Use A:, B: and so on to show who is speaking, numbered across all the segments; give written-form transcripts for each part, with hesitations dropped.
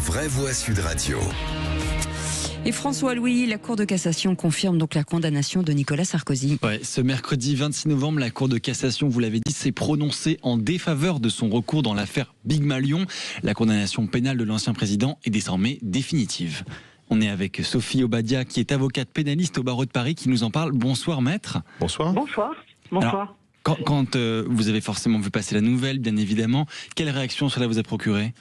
A: vraie voix Sud Radio.
B: Et François Louis, la Cour de cassation confirme donc la condamnation de Nicolas Sarkozy.
C: Ouais, ce mercredi 26 novembre, la Cour de cassation, vous l'avez dit, s'est prononcée en défaveur de son recours dans l'affaire Big Malion. La condamnation pénale de l'ancien président est désormais définitive. On est avec Sophie Obadia, qui est avocate pénaliste au barreau de Paris, qui nous en parle. Bonsoir maître.
D: Bonsoir.
E: Bonsoir. Bonsoir.
C: Alors, quand vous avez forcément vu passer la nouvelle, bien évidemment, quelle réaction cela vous a procuré ?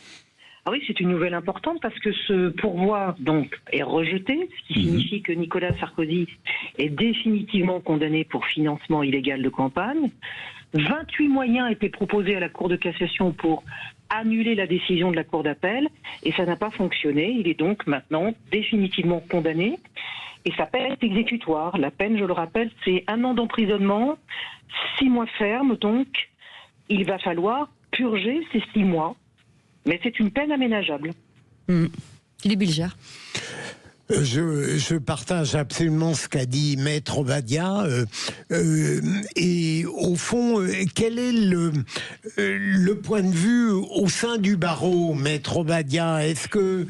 E: Ah oui, c'est une nouvelle importante parce que ce pourvoi donc est rejeté, ce qui signifie que Nicolas Sarkozy est définitivement condamné pour financement illégal de campagne. 28 moyens étaient proposés à la Cour de cassation pour annuler la décision de la Cour d'appel et ça n'a pas fonctionné. Il est donc maintenant définitivement condamné et sa peine est exécutoire. La peine, je le rappelle, c'est 1 an d'emprisonnement, 6 mois ferme, donc il va falloir purger ces 6 mois. Mais c'est une peine aménageable.
B: Philippe Bilger.
F: Je partage absolument ce qu'a dit Maître Obadia. Et au fond, quel est le point de vue au sein du barreau, Maître Obadia ? Est-ce que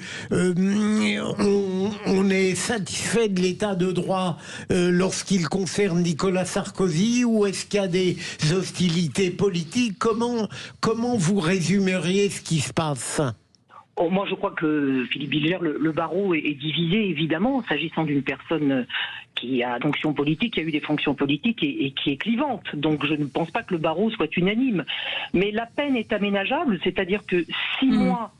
F: on est satisfait de l'état de droit lorsqu'il concerne Nicolas Sarkozy, ou est-ce qu'il y a des hostilités politiques ? Comment vous résumeriez ce qui se passe ?
E: Oh, moi, je crois que Philippe Bilger, le barreau est divisé, évidemment, s'agissant d'une personne qui a fonction politique, qui a eu des fonctions politiques et qui est clivante. Donc, je ne pense pas que le barreau soit unanime. Mais la peine est aménageable, c'est-à-dire que 6 mois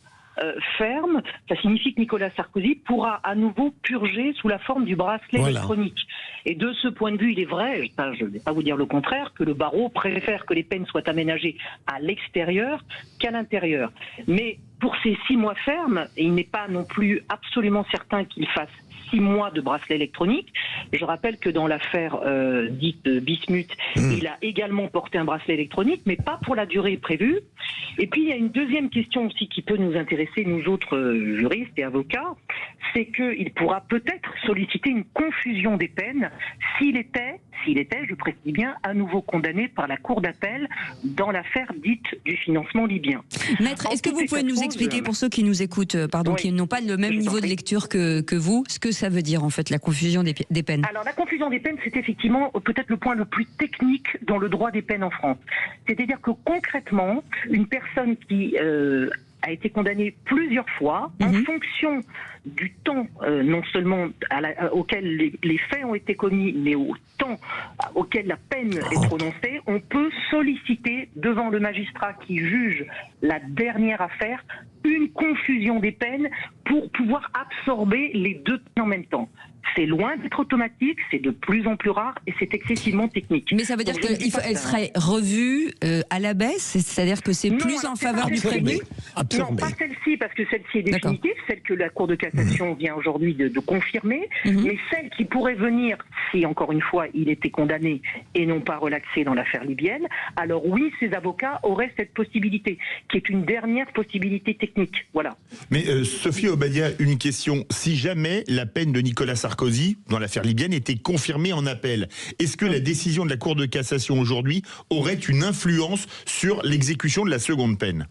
E: ferme, ça signifie que Nicolas Sarkozy pourra à nouveau purger sous la forme du bracelet électronique. Et de ce point de vue, il est vrai, je ne vais pas vous dire le contraire, que le barreau préfère que les peines soient aménagées à l'extérieur qu'à l'intérieur. Mais pour ces 6 mois fermes, il n'est pas non plus absolument certain qu'il fasse 6 mois de bracelet électronique. Je rappelle que dans l'affaire dite Bismuth, il a également porté un bracelet électronique, mais pas pour la durée prévue. Et puis il y a une deuxième question aussi qui peut nous intéresser, nous autres juristes et avocats, c'est qu'il pourra peut-être solliciter une confusion des peines s'il était, je précise bien, à nouveau condamné par la Cour d'appel dans l'affaire dite du financement libyen.
B: Maître, est-ce que vous pouvez nous expliquer, pour ceux qui nous écoutent, qui n'ont pas le même niveau de lecture que vous, ce que ça veut dire en fait, la confusion des peines ?
E: Alors la confusion des peines, c'est effectivement peut-être le point le plus technique dans le droit des peines en France. C'est-à-dire que concrètement, une personne qui a été condamnée plusieurs fois en fonction du temps, non seulement auquel les faits ont été commis, mais au temps auquel la peine est prononcée, on peut solliciter devant le magistrat qui juge la dernière affaire une confusion des peines pour pouvoir absorber les deux peines en même temps. C'est loin d'être automatique, c'est de plus en plus rare et c'est excessivement technique.
B: Mais ça veut dire qu'elle serait revue à la baisse, c'est-à-dire que c'est plus en faveur du prévenu ?
E: Non, pas celle-ci, parce que celle-ci est définitive, celle que la Cour de cassation vient aujourd'hui de confirmer, mais celle qui pourrait venir, si encore une fois il était condamné et non pas relaxé dans l'affaire libyenne, alors oui, ces avocats auraient cette possibilité, qui est une dernière possibilité technique. Voilà.
D: Mais Sophie Obadia, une question. Si jamais la peine de Nicolas Sarkozy dans l'affaire libyenne était confirmée en appel, est-ce que la décision de la Cour de cassation aujourd'hui aurait une influence sur l'exécution de la seconde peine ?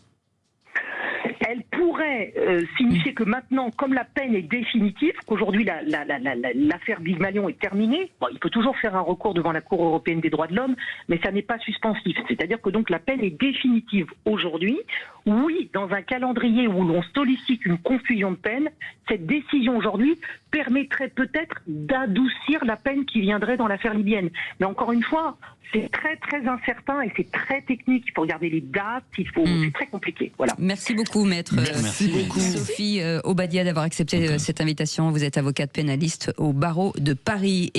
E: Elle pourrait signifier que maintenant, comme la peine est définitive, qu'aujourd'hui l'affaire Big Malion est terminée, il peut toujours faire un recours devant la Cour européenne des droits de l'homme, mais ça n'est pas suspensif. C'est-à-dire que donc la peine est définitive aujourd'hui. Oui, dans un calendrier où l'on sollicite une confusion de peine, cette décision aujourd'hui permettrait peut-être d'adoucir la peine qui viendrait dans l'affaire libyenne. Mais encore une fois, c'est très très incertain et c'est très technique. Il faut regarder les dates, c'est très compliqué. Voilà.
B: Merci beaucoup, maître.
C: Merci beaucoup.
B: Sophie Obadia, d'avoir accepté cette invitation. Vous êtes avocate pénaliste au barreau de Paris.